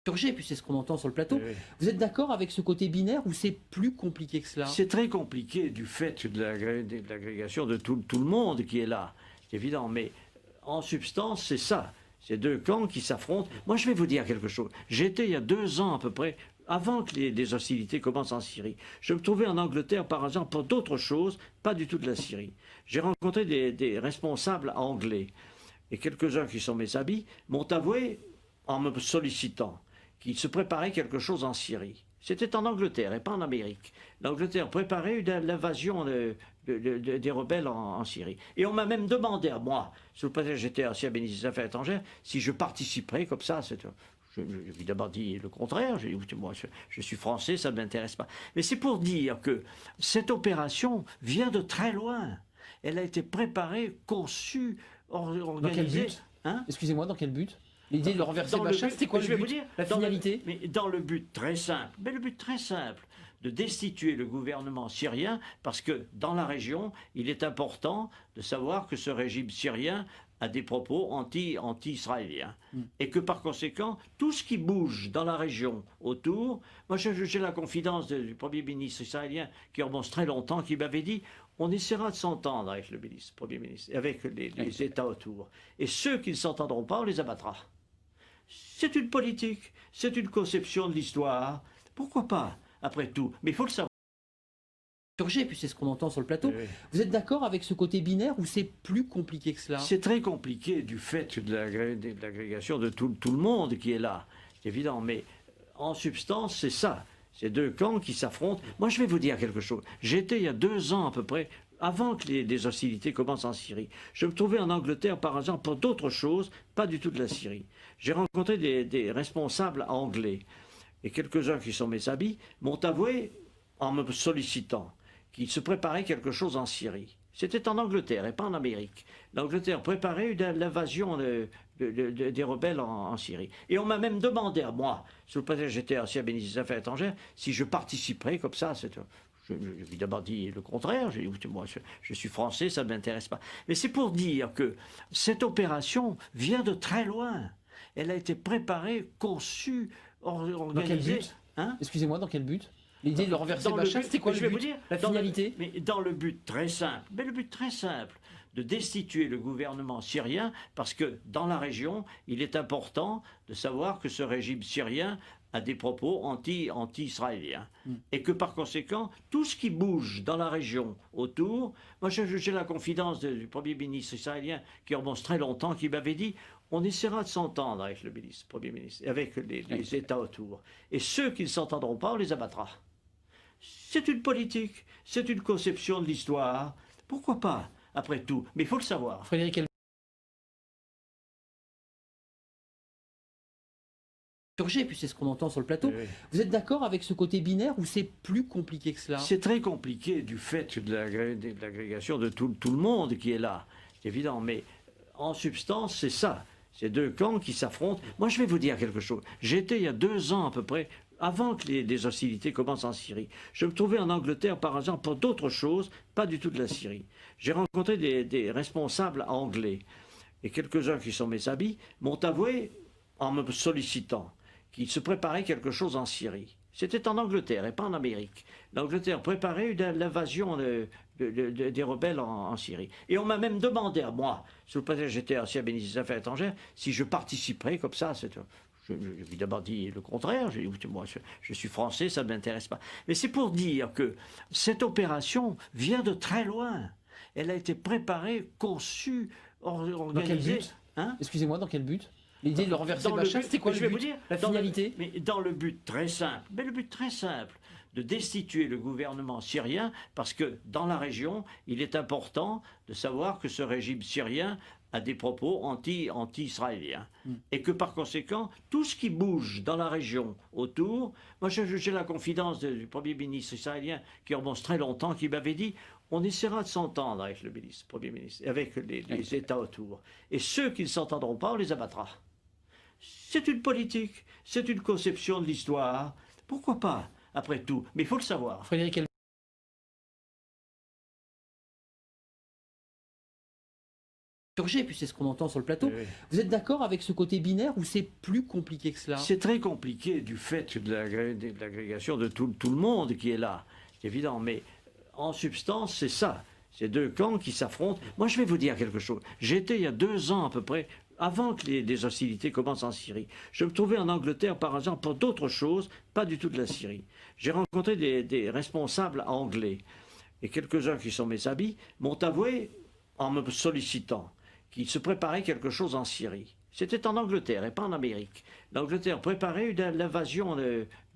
Purgé, puis c'est ce qu'on entend sur le plateau. Oui. Vous êtes d'accord avec ce côté binaire ou c'est plus compliqué que cela? C'est très compliqué du fait de l'agrégation de tout le monde qui est là, c'est évident, mais en substance, c'est ça. C'est deux camps qui s'affrontent. Moi, je vais vous dire quelque chose. J'étais il y a 2 ans à peu près, avant que les hostilités commencent en Syrie. Je me trouvais en Angleterre, par exemple, pour d'autres choses, pas du tout de la Syrie. J'ai rencontré des responsables anglais. Et quelques-uns qui sont mes amis m'ont avoué, en me sollicitant, qu'il se préparait quelque chose en Syrie. C'était en Angleterre et pas en Amérique. L'Angleterre préparait l'invasion des rebelles en Syrie. Et on m'a même demandé à moi, sous le prétexte que j'étais ancien ministre des Affaires étrangères, si je participerais comme ça. J'ai évidemment dit le contraire. J'ai dit, écoutez, moi, je suis français, ça ne m'intéresse pas. Mais c'est pour dire que cette opération vient de très loin. Elle a été préparée, conçue, organisée. Dans quel but? Excusez-moi, dans quel but? L'idée de renverser Bachar, c'était quoi le but? La finalité? Mais dans le but très simple, de destituer le gouvernement syrien, parce que dans la région, il est important de savoir que ce régime syrien a des propos anti-israéliens. Et que par conséquent, tout ce qui bouge dans la région autour, moi j'ai la confidence du Premier ministre israélien qui remonte très longtemps, qui m'avait dit on essaiera de s'entendre avec le Premier ministre, avec les États autour. Et ceux qui ne s'entendront pas, on les abattra. C'est une politique, c'est une conception de l'histoire. Pourquoi pas, après tout? Mais il faut le savoir. Purgé, puis c'est ce qu'on entend sur le plateau. Oui. Vous êtes d'accord avec ce côté binaire ou c'est plus compliqué que cela? C'est très compliqué du fait de l'agrégation de tout le monde qui est là, c'est évident. Mais en substance, c'est ça. C'est deux camps qui s'affrontent. Moi, je vais vous dire quelque chose. J'étais il y a 2 ans à peu près, avant que les hostilités commencent en Syrie. Je me trouvais en Angleterre, par exemple, pour d'autres choses, pas du tout de la Syrie. J'ai rencontré des responsables anglais. Et quelques-uns qui sont mes amis m'ont avoué, en me sollicitant, qu'il se préparait quelque chose en Syrie. C'était en Angleterre et pas en Amérique. L'Angleterre préparait l'invasion des rebelles en Syrie. Et on m'a même demandé à moi, sous le prétexte que j'étais ancien ministre des Affaires étrangères, si je participerais comme ça. J'ai évidemment dit le contraire. J'ai dit, écoutez, moi, je suis français, ça ne m'intéresse pas. Mais c'est pour dire que cette opération vient de très loin. Elle a été préparée, conçue, organisée. Dans quel but? Excusez-moi, dans quel but? L'idée de renverser Bachar, c'était quoi le but? La finalité? Mais dans le but très simple, de destituer le gouvernement syrien, parce que dans la région, il est important de savoir que ce régime syrien a des propos anti-israéliens. Et que par conséquent, tout ce qui bouge dans la région autour, moi j'ai la confidence du Premier ministre israélien qui remonte très longtemps, qui m'avait dit on essaiera de s'entendre avec le Premier ministre, avec les États autour. Et ceux qui ne s'entendront pas, on les abattra. C'est une politique, c'est une conception de l'histoire. Pourquoi pas, après tout? Mais il faut le savoir. Frédéric Purgé, puis c'est ce qu'on entend sur le plateau. Oui. Vous êtes d'accord avec ce côté binaire ou c'est plus compliqué que cela? C'est très compliqué du fait de l'agrégation de tout le monde qui est là, c'est évident. Mais en substance, c'est ça. C'est deux camps qui s'affrontent. Moi, je vais vous dire quelque chose. J'étais il y a 2 ans à peu près, avant que les hostilités commencent en Syrie. Je me trouvais en Angleterre, par exemple, pour d'autres choses, pas du tout de la Syrie. J'ai rencontré des responsables anglais. Et quelques-uns qui sont mes amis m'ont avoué, en me sollicitant, qu'il se préparait quelque chose en Syrie. C'était en Angleterre et pas en Amérique. L'Angleterre préparait l'invasion des rebelles en Syrie. Et on m'a même demandé à moi, sous le prétexte que j'étais ancien ministre des Affaires étrangères, si je participerais comme ça. J'ai évidemment dit le contraire. J'ai dit, écoutez, moi, je suis français, ça ne m'intéresse pas. Mais c'est pour dire que cette opération vient de très loin. Elle a été préparée, conçue, organisée. Dans quel but? Excusez-moi, dans quel but? L'idée de renverser Bachar, c'était quoi le but? La finalité? Mais dans le but très simple, de destituer le gouvernement syrien, parce que dans la région, il est important de savoir que ce régime syrien a des propos anti-israéliens. Et que par conséquent, tout ce qui bouge dans la région autour, moi j'ai la confidence du Premier ministre israélien qui remonte très longtemps, qui m'avait dit on essaiera de s'entendre avec le Premier ministre, avec les États autour. Et ceux qui ne s'entendront pas, on les abattra. C'est une politique, c'est une conception de l'histoire. Pourquoi pas, après tout? Mais il faut le savoir. Frédéric purgé, puis c'est ce qu'on entend sur le plateau. Oui. Vous êtes d'accord avec ce côté binaire ou c'est plus compliqué que cela? C'est très compliqué du fait de l'agrégation de tout le monde qui est là, c'est évident, mais en substance, c'est ça. C'est deux camps qui s'affrontent. Moi, je vais vous dire quelque chose. J'étais il y a 2 ans à peu près, avant que les hostilités commencent en Syrie. Je me trouvais en Angleterre, par exemple, pour d'autres choses, pas du tout de la Syrie. J'ai rencontré des responsables anglais. Et quelques-uns qui sont mes amis m'ont avoué, en me sollicitant, qu'il se préparait quelque chose en Syrie. C'était en Angleterre et pas en Amérique. L'Angleterre préparait l'invasion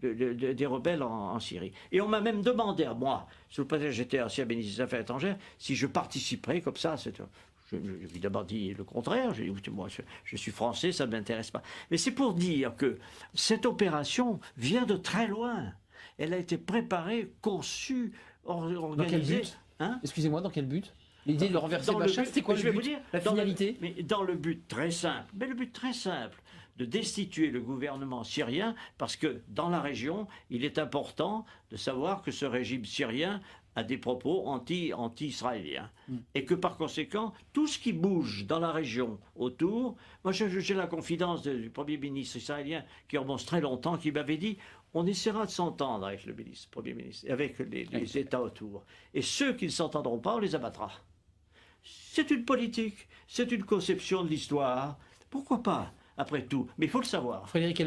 des rebelles en Syrie. Et on m'a même demandé à moi, sous le prétexte que j'étais ancien ministre des Affaires étrangères, si je participerais comme ça. J'ai évidemment dit le contraire. J'ai dit, écoutez, moi, je suis français, ça ne m'intéresse pas. Mais c'est pour dire que cette opération vient de très loin. Elle a été préparée, conçue, organisée. Dans quel but? Hein? Excusez-moi, dans quel but? L'idée de renverser Bachar, c'était quoi je le vais but? vous dire, La finalité? mais dans le but très simple, de destituer le gouvernement syrien, parce que dans la région, il est important de savoir que ce régime syrien a des propos anti-israéliens. Et que par conséquent, tout ce qui bouge dans la région autour, moi j'ai la confidence du Premier ministre israélien qui remonte très longtemps, qui m'avait dit on essaiera de s'entendre avec le Premier ministre, avec les États autour. Et ceux qui ne s'entendront pas, on les abattra. C'est une politique, c'est une conception de l'histoire. Pourquoi pas, après tout? Mais il faut le savoir. Frédéric